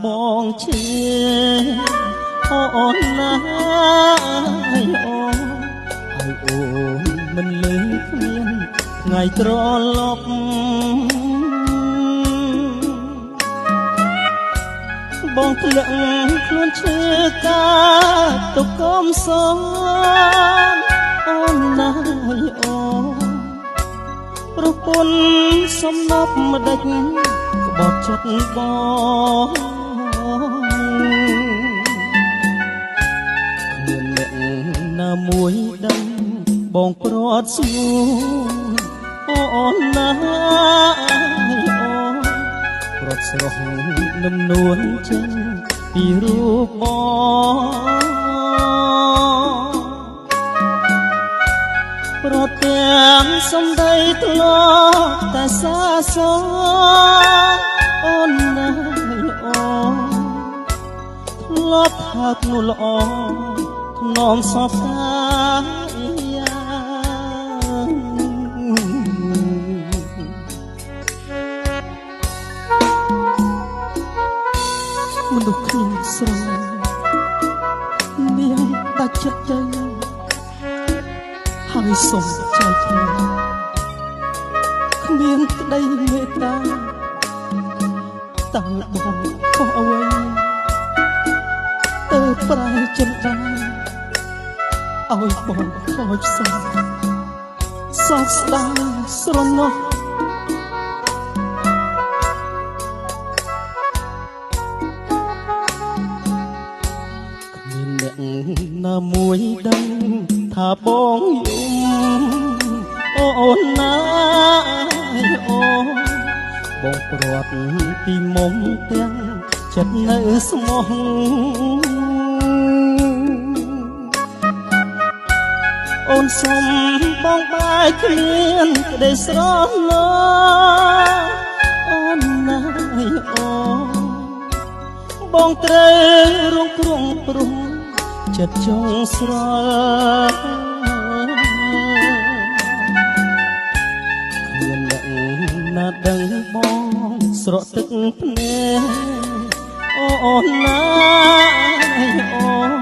បងឈឺអូនណាអូហើយអូនមិនលឺគ្មានថ្ងៃត្រឡប់បងធ្លាក់ខ្លួនឈឺកាទុកកុំសងអូនណាអូប្រពន្ធសំណប់ម្ដេចក្បត់ចិត្តបងគ្មានអ្នកណាមួយដឹងបងព្រាត់ស្រួលអូនណាអូព្រាត់ស្រស់លំនួនចេញពីរូបបងប្រទាំងសំដីធ្លាប់តែសាសអូនណាអូធ្លាប់ថាធ្នូល្អធ្នមសពកាយ៉ាងមនុស្សខ្ញុំស្រឡាញ់មានដាច់ចិត្តទៅហើយសុំចែកគ្នាគ្មានក្តីមេត្តាតើបងខុសអ្វីទៅប្រែចិនដាឲ្យបងខូចសោកសោកស្ដាយស្រណោះគ្មានអ្នកណាមួយដឹងថាបងយំអូនណាអូបងព្រាត់ពីមុំទាំងចិត្តនៅស្មោះអូនសុំបងបែកគ្មានក្តីស្រណោះអូនណាអូបងត្រូវរងគ្រោះព្រោះចិត្តចង់ស្រលគ្មានអ្នកណាដឹងបងស្រក់ទឹកភ្នែកអូនណាអូ